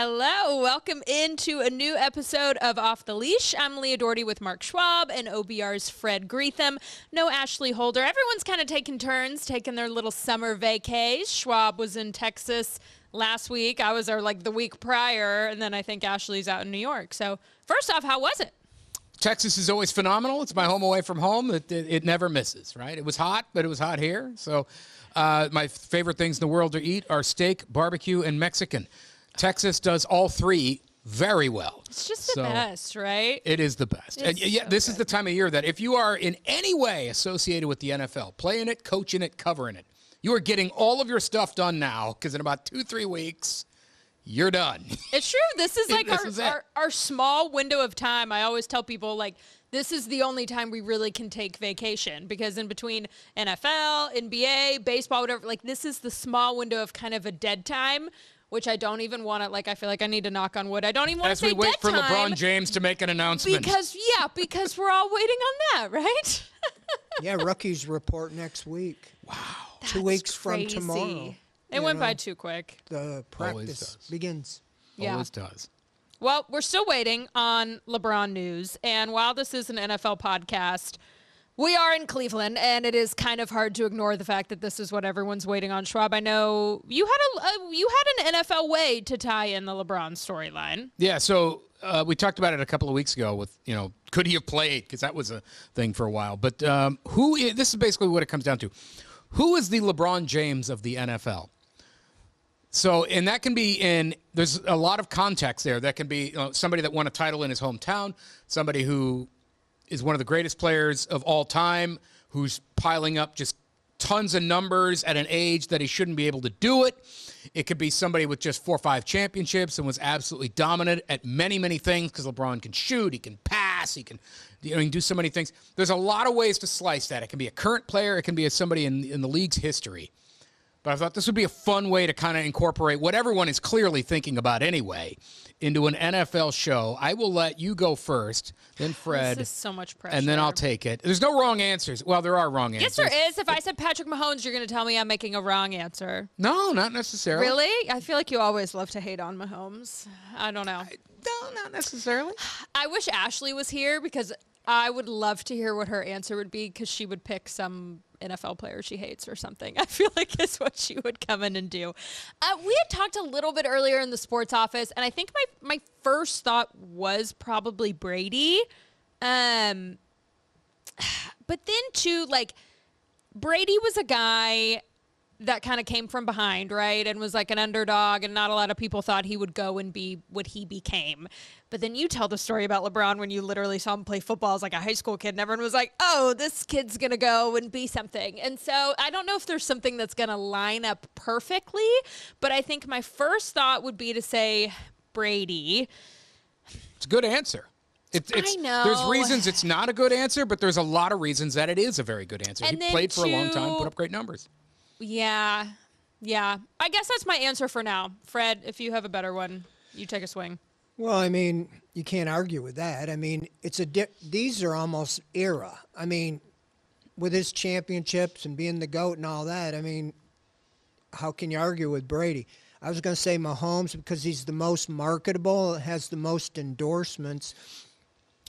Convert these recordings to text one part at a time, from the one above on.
Hello, welcome into a new episode of Off the Leash. I'm Leah Doherty with Mark Schwab and OBR's Fred Greetham. No Ashley Holder. Everyone's kind of taking turns, taking their little summer vacays. Schwab was in Texas last week. I was there like the week prior, and then I think Ashley's out in New York. So first off, how was it? Texas is always phenomenal. It's my home away from home. It never misses, right? It was hot, but it was hot here. So my favorite things in the world to eat are steak, barbecue, and Mexican. Texas does all three very well. It's just the best, right? It is the best. And yeah, this is the time of year that if you are in any way associated with the NFL, playing it, coaching it, covering it, you are getting all of your stuff done now because in about 2-3 weeks, you're done. It's true. This is like our small window of time. I always tell people, like, this is the only time we really can take vacation because in between NFL, NBA, baseball, whatever, like this is the small window of kind of a dead time, which I don't even want to, like, I feel like I need to knock on wood. I don't even want to say dead time. As we wait for LeBron James to make an announcement. Because we're all waiting on that, right? Yeah, rookies report next week. Wow. That's 2 weeks crazy. from tomorrow. It went by too quick. The practice begins. Yeah. Always does. Well, we're still waiting on LeBron news. And while this is an NFL podcast, we are in Cleveland, and it is kind of hard to ignore the fact that this is what everyone's waiting on. Schwab, I know you had an NFL way to tie in the LeBron storyline. Yeah, so we talked about it a couple of weeks ago with, could he have played? Because that was a thing for a while. But this is basically what it comes down to. Who is the LeBron James of the NFL? So, and that can be there's a lot of context there. That can be somebody that won a title in his hometown, somebody who is one of the greatest players of all time, who's piling up just tons of numbers at an age that he shouldn't be able to do it. It could be somebody with just 4 or 5 championships and was absolutely dominant at many, many things because LeBron can shoot, he can pass, he can do so many things. There's a lot of ways to slice that. It can be a current player, it can be somebody in the league's history. But I thought this would be a fun way to kind of incorporate what everyone is clearly thinking about anyway into an NFL show. I will let you go first, then Fred. This is so much pressure. And then I'll take it. There's no wrong answers. Well, there are wrong answers. Yes, there is. If I said Patrick Mahomes, you're going to tell me I'm making a wrong answer. No, not necessarily. Really? I feel like you always love to hate on Mahomes. I don't know. No, not necessarily. I wish Ashley was here because I would love to hear what her answer would be because she would pick some NFL player she hates or something. I feel like it's what she would come in and do. We had talked a little bit earlier in the sports office, and I think my first thought was probably Brady. But then, too, like, Brady was a guy that kind of came from behind, right, and was like an underdog, and not a lot of people thought he would go and be what he became. But then you tell the story about LeBron when you literally saw him play football as like a high school kid, and everyone was like, oh, this kid's going to go and be something. And so I don't know if there's something that's going to line up perfectly, but I think my first thought would be to say Brady. It's a good answer. I know. There's reasons it's not a good answer, but there's a lot of reasons that it is a very good answer. And he played for a long time, put up great numbers. Yeah. I guess that's my answer for now. Fred, if you have a better one, you take a swing. Well, I mean, you can't argue with that. I mean, these are almost era. I mean, with his championships and being the GOAT and all that, I mean, how can you argue with Brady? I was going to say Mahomes because he's the most marketable, has the most endorsements.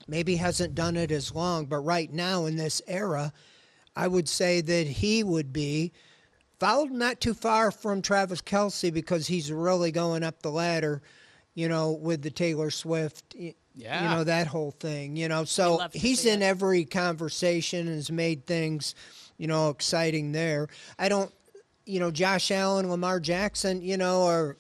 Maybe hasn't done it as long, but right now in this era, I would say that he would be followed not too far from Travis Kelce because he's really going up the ladder, with the Taylor Swift, that whole thing, So he's in every conversation and has made things, exciting there. I don't, Josh Allen, Lamar Jackson, or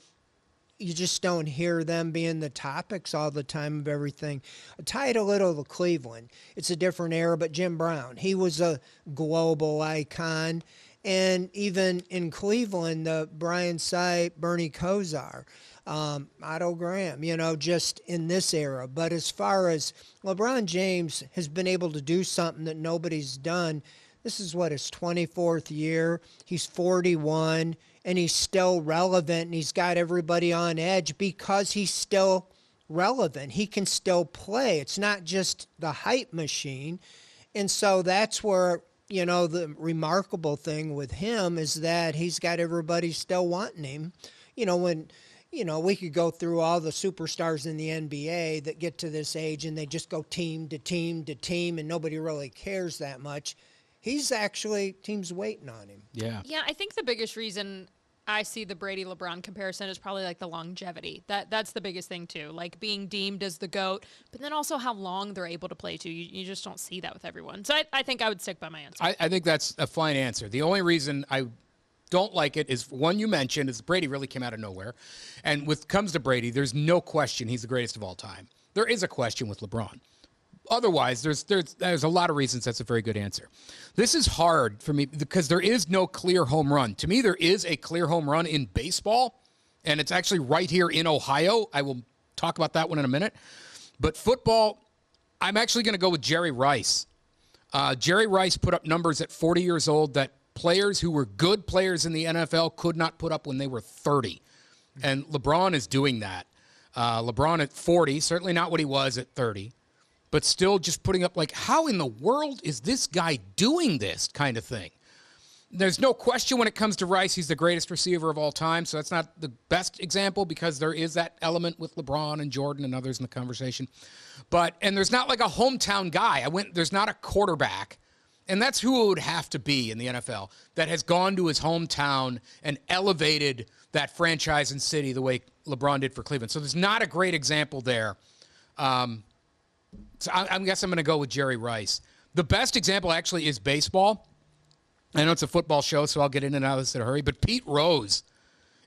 you just don't hear them being the topics all the time of everything. Tie it a little to Cleveland. It's a different era, but Jim Brown, he was a global icon. And even in Cleveland, the Brian Sipe, Bernie Kosar, Otto Graham, just in this era. But as far as LeBron James has been able to do something that nobody's done, this is his 24th year. He's 41, and he's still relevant, and he's got everybody on edge because he's still relevant. He can still play. It's not just the hype machine. And so that's where, the remarkable thing with him is that he's got everybody still wanting him. When we could go through all the superstars in the NBA that get to this age and they just go team to team to team and nobody really cares that much. He's actually, team's waiting on him. Yeah. Yeah, I think the biggest reason I see the Brady-LeBron comparison is probably like the longevity. That's the biggest thing too, like being deemed as the GOAT, but then also how long they're able to play too. You just don't see that with everyone. So I think I would stick by my answer. I think that's a fine answer. The only reason I don't like it is one you mentioned is Brady really came out of nowhere. And when it comes to Brady, there's no question he's the greatest of all time. There is a question with LeBron. Otherwise, there's a lot of reasons that's a very good answer. This is hard for me because there is no clear home run. To me, there is a clear home run in baseball, and it's actually right here in Ohio. I will talk about that one in a minute. But football, I'm actually going to go with Jerry Rice. Jerry Rice put up numbers at 40 years old that players who were good players in the NFL could not put up when they were 30. And LeBron is doing that. LeBron at 40, certainly not what he was at 30. But still just putting up, like, how in the world is this guy doing this kind of thing? There's no question when it comes to Rice, he's the greatest receiver of all time. So that's not the best example because there is that element with LeBron and Jordan and others in the conversation. And there's not like a hometown guy. There's not a quarterback. And that's who it would have to be in the NFL that has gone to his hometown and elevated that franchise and city the way LeBron did for Cleveland. So there's not a great example there. So I guess I'm going to go with Jerry Rice. The best example actually is baseball. I know it's a football show, so I'll get in and out of this in a hurry. But Pete Rose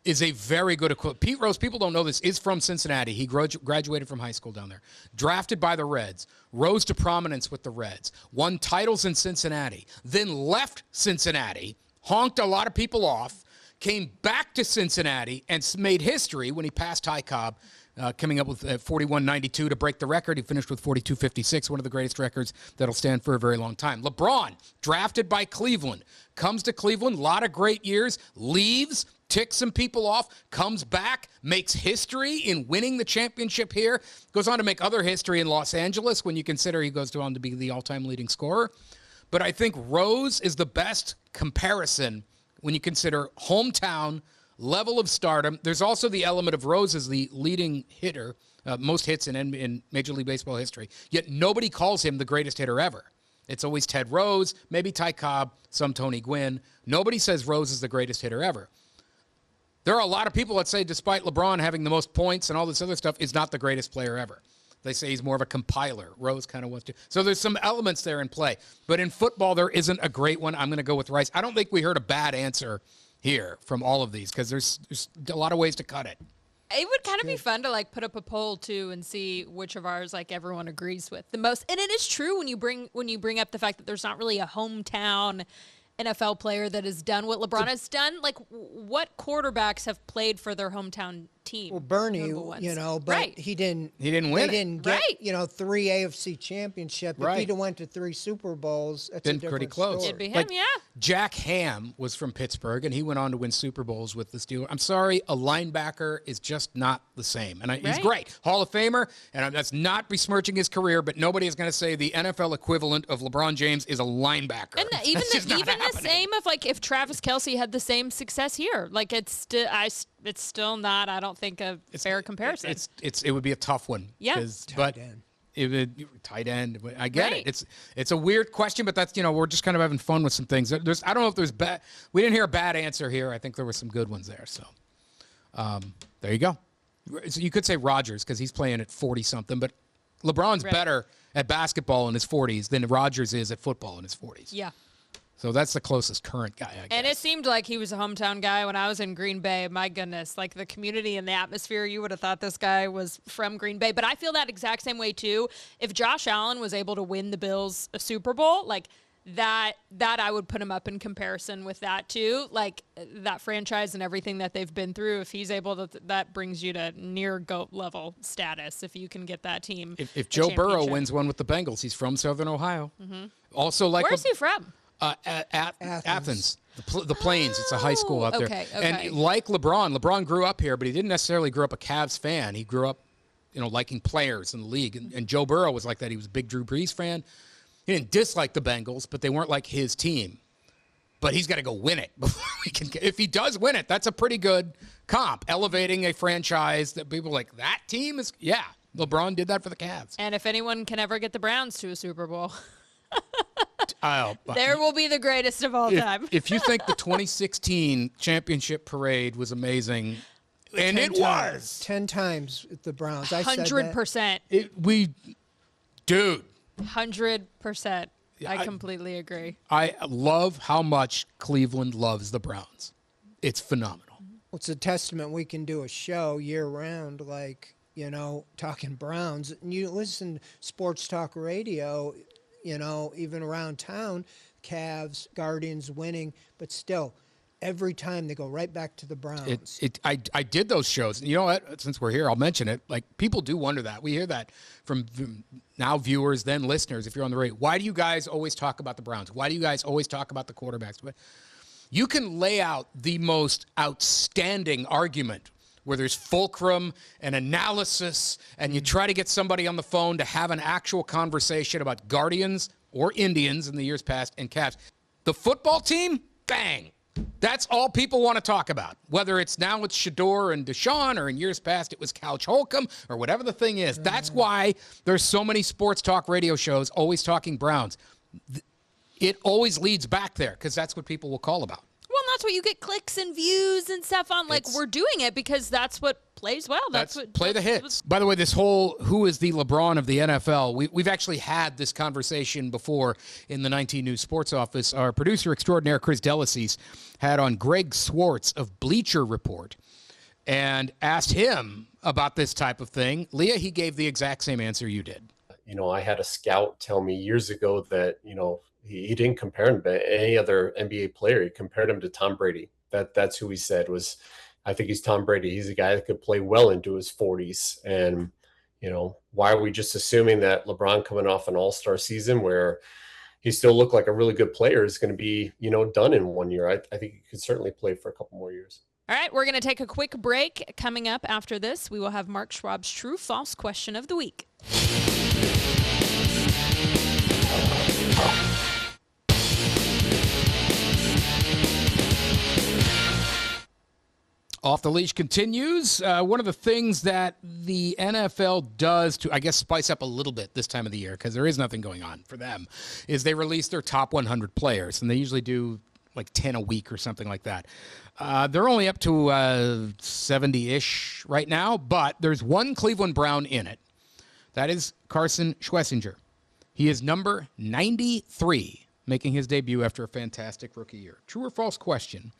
is a very good equivalent. Pete Rose, people don't know this, is from Cincinnati. He graduated from high school down there. Drafted by the Reds. Rose to prominence with the Reds. Won titles in Cincinnati. Then left Cincinnati. Honked a lot of people off. Came back to Cincinnati and made history when he passed Ty Cobb. Coming up with 41.92 to break the record. He finished with 42.56, one of the greatest records that'll stand for a very long time. LeBron, drafted by Cleveland, comes to Cleveland, a lot of great years, leaves, ticks some people off, comes back, makes history in winning the championship here, goes on to make other history in Los Angeles when you consider he goes on to be the all-time leading scorer. But I think Rose is the best comparison when you consider hometown, level of stardom. There's also the element of Rose as the leading hitter, most hits in Major League Baseball history, yet nobody calls him the greatest hitter ever. It's always Ted Rose, maybe Ty Cobb, some Tony Gwynn. Nobody says Rose is the greatest hitter ever. There are a lot of people that say, despite LeBron having the most points and all this other stuff, is not the greatest player ever. They say he's more of a compiler. Rose kind of wants to. So there's some elements there in play. But in football, there isn't a great one. I'm going to go with Rice. I don't think we heard a bad answer here from all of these because there's a lot of ways to cut it. It would kind of be fun to like put up a poll too and see which of ours like everyone agrees with the most. And it is true when you bring up the fact that there's not really a hometown NFL player that has done what LeBron has done. Like, what quarterbacks have played for their hometown team? Well, Bernie, but right. he didn't. He didn't win. He didn't get, 3 AFC championships. Right. If he'd have went to 3 Super Bowls, it's Been a different pretty close. story. It'd be him, Like, yeah. Jack Ham was from Pittsburgh, and he went on to win Super Bowls with the Steelers. I'm sorry, a linebacker is just not the same. And he's great. Hall of Famer, and that's not besmirching his career, but nobody is going to say the NFL equivalent of LeBron James is a linebacker. And even the same of, like, if Travis Kelce had the same success here. Like, it's still not, I don't think, a fair comparison. It would be a tough one. Yeah. But it would tight end. I get it. It's a weird question, but that's we're just kind of having fun with some things. I don't know if there's bad. We didn't hear a bad answer here. I think there were some good ones there. So there you go. So you could say Rodgers because he's playing at 40 something, but LeBron's better at basketball in his 40s than Rodgers is at football in his 40s. Yeah. So that's the closest current guy, I guess. And it seemed like he was a hometown guy when I was in Green Bay. My goodness, like the community and the atmosphere, you would have thought this guy was from Green Bay. But I feel that exact same way, too. If Josh Allen was able to win the Bills a Super Bowl, like that I would put him up in comparison with that, too. Like that franchise and everything that they've been through, if he's able to, that brings you to near GOAT level status if you can get that team. If Joe Burrow wins one with the Bengals, he's from Southern Ohio. Mm-hmm. Also, like where's he from? Athens, the Plains. It's a high school out there. Okay. And like LeBron grew up here, but he didn't necessarily grow up a Cavs fan. He grew up, liking players in the league. And Joe Burrow was like that. He was a big Drew Brees fan. He didn't dislike the Bengals, but they weren't like his team. but he's got to go win it before we can. If he does win it, that's a pretty good comp, elevating a franchise that people are like, that team is, yeah, LeBron did that for the Cavs. And if anyone can ever get the Browns to a Super Bowl, Oh, there will be the greatest of all time. If you think the 2016 championship parade was amazing, and it was 10 times with the Browns. I said that. 100%. Dude. 100%. I completely agree. I love how much Cleveland loves the Browns. It's phenomenal. Well, it's a testament we can do a show year-round, like, talking Browns. And you listen to sports talk radio, even around town, Cavs, Guardians winning, but still, every time they go right back to the Browns. I did those shows. You know what? Since we're here, I'll mention it. Like, people do wonder that. We hear that from now viewers, then listeners, if you're on the radio. Why do you guys always talk about the Browns? Why do you guys always talk about the quarterbacks? You can lay out the most outstanding argument where there's fulcrum and analysis, and you try to get somebody on the phone to have an actual conversation about Guardians or Indians in the years past and Cavs. The football team, bang. That's all people want to talk about. Whether it's now it's Shador and Deshaun, or in years past it was Couch Holcomb, or whatever the thing is. That's why there's so many sports talk radio shows always talking Browns. It always leads back there because that's what people will call about. Well, that's what you get clicks and views and stuff on. Like, we're doing it because that's what plays well. That's what play the hits. By the way, this whole who is the LeBron of the NFL, we've actually had this conversation before in the 19 News Sports Office. Our producer extraordinaire, Chris Delacies, had on Greg Swartz of Bleacher Report and asked him about this type of thing. Leah, he gave the exact same answer you did. I had a scout tell me years ago that, he didn't compare him to any other NBA player. He compared him to Tom Brady. That's who he said was, I think he's Tom Brady. He's a guy that could play well into his 40s. And, why are we just assuming that LeBron coming off an all-star season where he still looked like a really good player is going to be, done in 1 year? I think he could certainly play for a couple more years. All right, we're going to take a quick break. Coming up after this, we will have Mark Schwab's true-false question of the week. Off the Leash continues. One of the things that the NFL does to, I guess, spice up a little bit this time of the year, because there is nothing going on for them, is they release their top 100 players, and they usually do like 10 a week or something like that. They're only up to 70-ish right now, but there's one Cleveland Brown in it. That is Carson Schwesinger. He is number 93, making his debut after a fantastic rookie year. True or false question?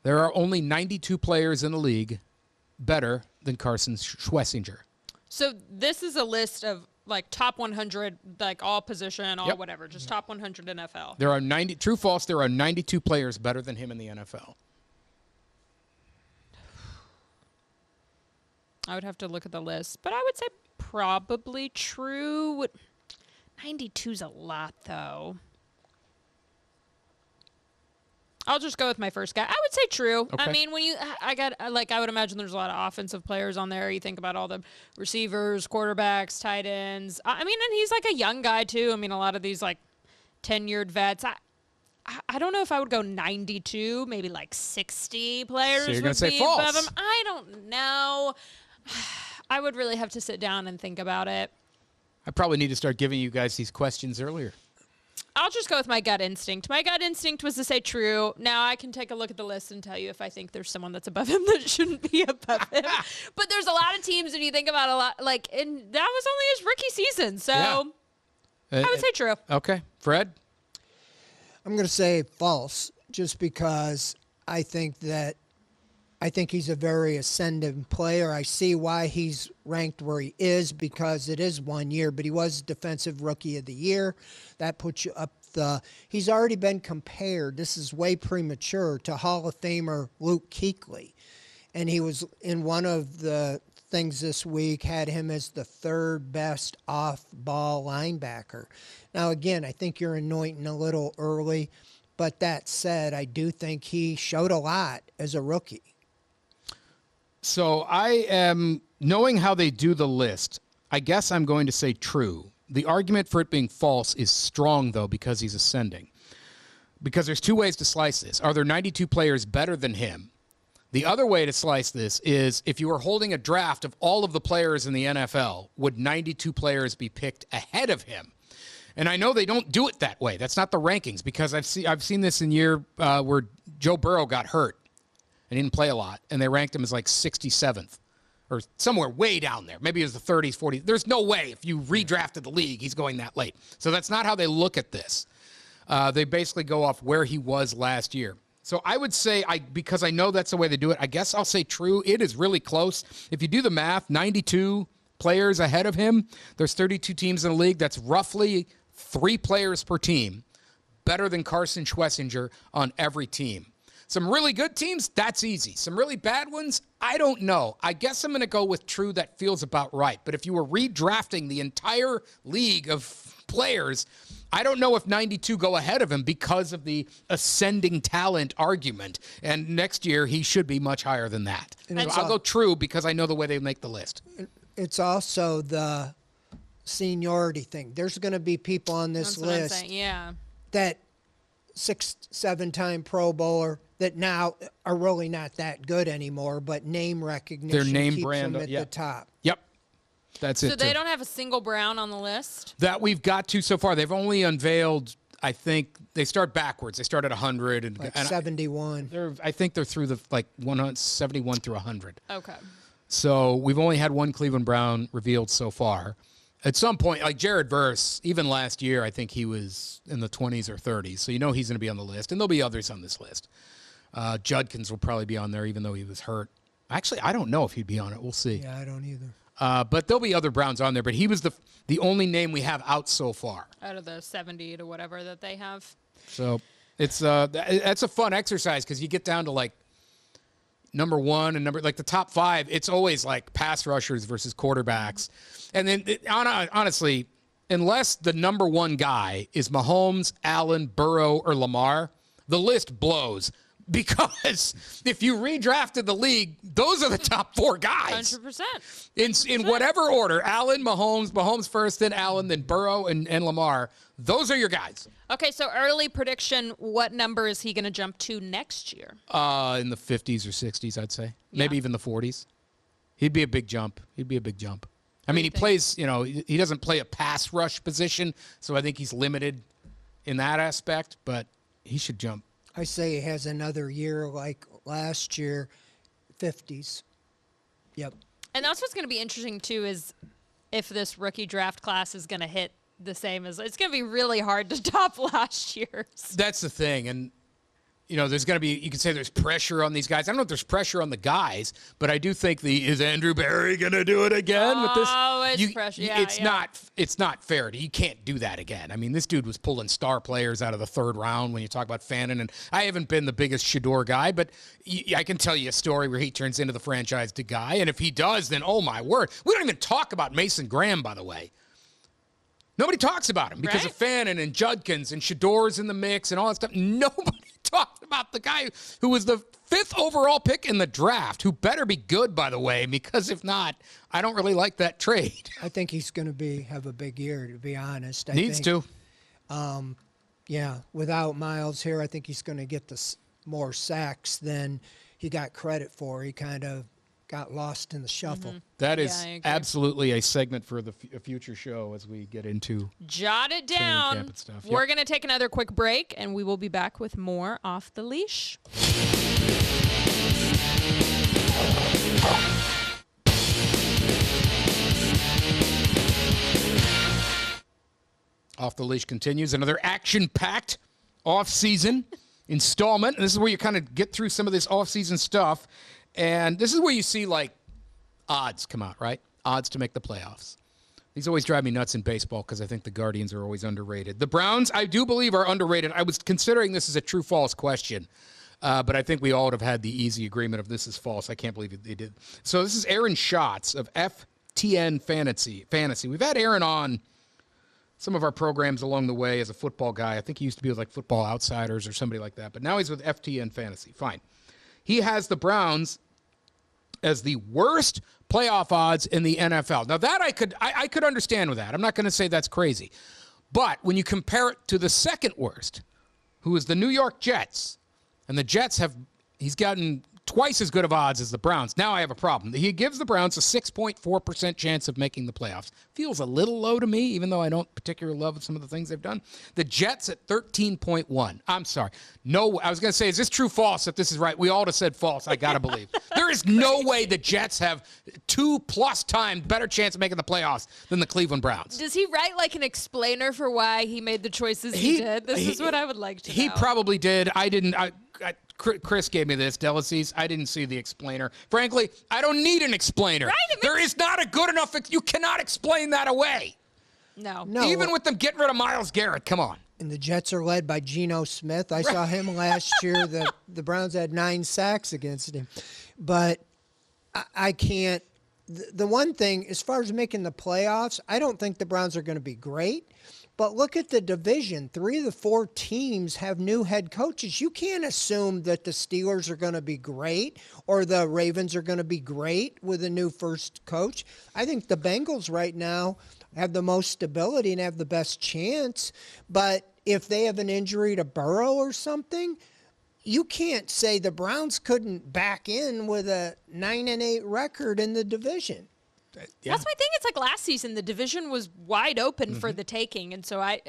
There are only 92 players in the league better than Carson Schwesinger. So this is a list of like top 100, like all position, all whatever, just top 100 NFL. There are 90, true, false, there are 92 players better than him in the NFL. I would have to look at the list, but I would say probably true. 92's a lot, though. I'll just go with my first guy. I would say true. Okay. I mean, I would imagine there's a lot of offensive players on there. You think about all the receivers, quarterbacks, tight ends. I mean, and he's like a young guy too. I mean, a lot of these like tenured vets. I don't know if I would go 92, maybe like 60 players. So you're going to say false. above him. I don't know. I would really have to sit down and think about it. I probably need to start giving you guys these questions earlier. I'll just go with my gut instinct. My gut instinct was to say true. Now I can take a look at the list and tell you if I think there's someone that's above him that shouldn't be above him. But there's a lot of teams, and you think about a lot, like, and that was only his rookie season. So I would say true. Okay. Fred? I'm going to say false, just because I think he's a very ascending player. I see why he's ranked where he is, because it is 1 year, but he was Defensive Rookie of the Year. That puts you up he's already been compared, this is way premature, to Hall of Famer Luke Kuechly. And he was in one of the things this week, had him as the third best off-ball linebacker. Now, again, I think you're anointing a little early, but that said, I do think he showed a lot as a rookie. So I am, knowing how they do the list, I guess I'm going to say true. The argument for it being false is strong, though, because he's ascending. because there's two ways to slice this. Are there 92 players better than him? The other way to slice this is if you were holding a draft of all of the players in the NFL, would 92 players be picked ahead of him? And I know they don't do it that way. That's not the rankings, because I've seen this in year where Joe Burrow got hurt and didn't play a lot, and they ranked him as like 67th or somewhere way down there. Maybe it was the 30s, 40s. There's no way if you redrafted the league, he's going that late. So that's not how they look at this. They basically go off where he was last year. So I would say, because I know that's the way they do it, I guess I'll say true. It is really close. If you do the math, 92 players ahead of him, there's 32 teams in the league. That's roughly 3 players per team, better than Carson Schwesinger on every team. Some really good teams, that's easy. Some really bad ones, I don't know. I guess I'm going to go with true. That feels about right. But if you were redrafting the entire league of players, I don't know if 92 go ahead of him because of the ascending talent argument. And next year, he should be much higher than that. So I'll go true because I know the way they make the list. It's also the seniority thing. There's going to be people on this list that 6, 7-time Pro Bowler that now are really not that good anymore, but name recognition their name keeps brand them at the top. Yep. That's it. So they don't have a single Brown on the list? That we've got to so far. They've only unveiled, I think, they start backwards. They start at 100. And 71. I think they're through the 171 through 100. Okay. So we've only had one Cleveland Brown revealed so far. At some point, like Jared Verse, even last year, I think he was in the 20s or 30s. So you know he's going to be on the list. And there'll be others on this list. Judkins will probably be on there, even though he was hurt. Actually, I don't know if he'd be on it. We'll see. Yeah, I don't either. But there'll be other Browns on there. But he was the only name we have out so far. Out of the 70 to whatever that they have. So that's a fun exercise because you get down to like number one and the top 5. It's always like pass rushers versus quarterbacks. And then honestly, unless the number one guy is Mahomes, Allen, Burrow, or Lamar, the list blows. Because if you redrafted the league, those are the top 4 guys. 100%. In whatever order, Allen, Mahomes first, then Allen, then Burrow, and Lamar. Those are your guys. Okay, so early prediction, what number is he going to jump to next year? In the 50s or 60s, I'd say. Yeah. Maybe even the 40s. He'd be a big jump. I mean, he plays, he doesn't play a pass rush position, so I think he's limited in that aspect, but he should jump. I say he has another year like last year, 50s. Yep. And that's what's going to be interesting, too, is if this rookie draft class is going to hit the same as – it's going to be really hard to top last year's. That's the thing. And, there's going to be – you could say there's pressure on these guys. I don't know if there's pressure on the guys, but I do think is Andrew Berry going to do it again with this? Oh, it's pressure. Yeah, It's not fair. You can't do that again. I mean, this dude was pulling star players out of the 3rd round when you talk about Fannin. And I haven't been the biggest Shador guy, but I can tell you a story where he turns into the franchise guy. And if he does, then oh, my word. We don't even talk about Mason Graham, by the way. Nobody talks about him because of Fannin and Judkins and Shador's in the mix and all that stuff. Nobody talked about the guy who was the 5th overall pick in the draft, who better be good, by the way, because if not, I don't really like that trade. I think he's going to have a big year, to be honest. Needs to. Yeah, without Miles here, I think he's going to get more sacks than he got credit for. He kind of got lost in the shuffle. Mm-hmm. That is absolutely a segment for the future show as we get into Jot it down. Camp and stuff. We're going to take another quick break, and we will be back with more Off the Leash. Off the Leash continues. Another action-packed off-season installment. And this is where you kind of get through some of this off-season stuff. And this is where you see, odds come out, right? Odds to make the playoffs. These always drive me nuts in baseball because I think the Guardians are always underrated. The Browns, I do believe, are underrated. I was considering this as a true-false question, but I think we all would have had the easy agreement of this is false. I can't believe they did. So this is Aaron Schatz of FTN Fantasy. We've had Aaron on some of our programs along the way as a football guy. I think he used to be with Football Outsiders or somebody like that, but now he's with FTN Fantasy. Fine. He has the Browns as the worst playoff odds in the NFL. Now that I could understand with that. I'm not going to say that's crazy. But when you compare it to the second worst, who is the New York Jets. And the Jets he's gotten twice as good of odds as the Browns. Now I have a problem. He gives the Browns a 6.4% chance of making the playoffs. Feels a little low to me, even though I don't particularly love some of the things they've done. The Jets at 13.1. I'm sorry. No, I was going to say, is this true false? If this is right, we all have said false. I got to believe. There is no way the Jets have 2+ times better chance of making the playoffs than the Cleveland Browns. Does he write like an explainer for why he made the choices he did? This is what I would like to know. He probably did. I didn't. Chris gave me this, Delices. I didn't see the explainer. Frankly, I don't need an explainer. Right? There is not a good enough. You cannot explain that away. No. Even with them getting rid of Myles Garrett. Come on. And the Jets are led by Geno Smith. I saw him last year. The Browns had 9 sacks against him. But I can't. The one thing, as far as making the playoffs, I don't think the Browns are going to be great. But look at the division. 3 of the 4 teams have new head coaches. You can't assume that the Steelers are going to be great or the Ravens are going to be great with a new first coach. I think the Bengals right now have the most stability and have the best chance. But if they have an injury to Burrow or something, you can't say the Browns couldn't back in with a 9-8 record in the division. Yeah. That's my thing. It's like last season, the division was wide open for the taking. And so they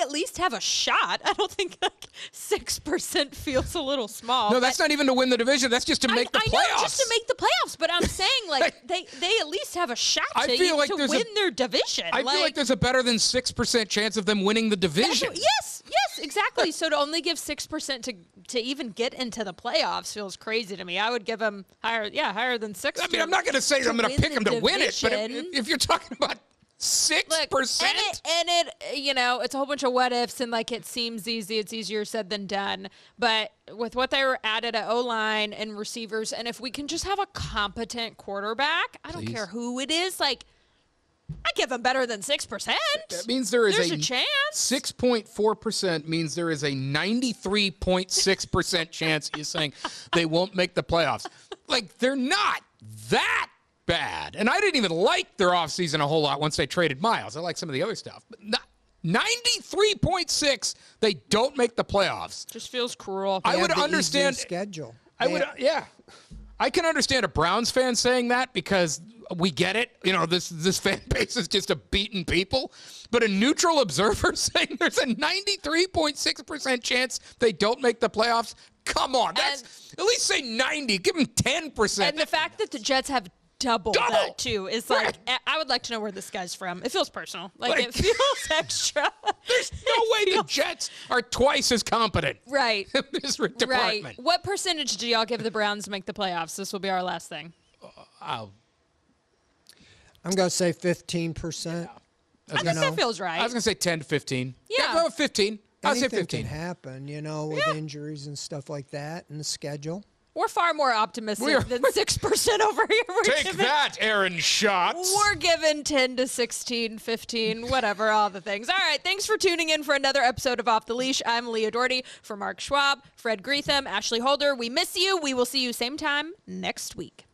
at least have a shot. I don't think like 6% feels a little small. No, that's not even to win the division. That's just to make the playoffs. I know, just to make the playoffs. But I'm saying, like, they at least have a shot to win their division. I feel like there's a better than 6% chance of them winning the division. Yes, exactly. So to only give 6% to even get into the playoffs feels crazy to me. I would give them higher than 6. I mean, I'm not going to say I'm going to pick them to win it, but if you're talking about 6%, and it's a whole bunch of what ifs, and like it seems easy. It's easier said than done. But with what they were added at O-line and receivers, and if we can just have a competent quarterback, I don't care who it is, like. I give them better than 6%. That means there's a chance. 6.4% means there is a 93.6% chance you're saying they won't make the playoffs. Like, they're not that bad. And I didn't even like their offseason a whole lot once they traded Myles. I like some of the other stuff. But 93.6, they don't make the playoffs. Just feels cruel. They I would have the understand. easiest schedule. I can understand a Browns fan saying that because we get it. You know, this fan base is just a beaten people. But a neutral observer saying there's a 93.6% chance they don't make the playoffs. Come on, that's at least say 90. Give them 10%. And the fact that the Jets have double that too is like, I would like to know where this guy's from. It feels personal. Like it feels extra. There's no way the Jets are twice as competent. Right. In this department. Right. What percentage do y'all give the Browns to make the playoffs? This will be our last thing. I'm going to say 15%. I think that feels right. I was going to say 10 to 15. Yeah. 15. I'll say 15. Anything can happen, with injuries and stuff like that and the schedule. We're far more optimistic than 6% over here. Take that, Aaron Schatz. We're given 10 to 16, 15, whatever, all the things. All right, thanks for tuning in for another episode of Off the Leash. I'm Leah Doherty for Mark Schwab, Fred Greetham, Ashley Holder. We miss you. We will see you same time next week.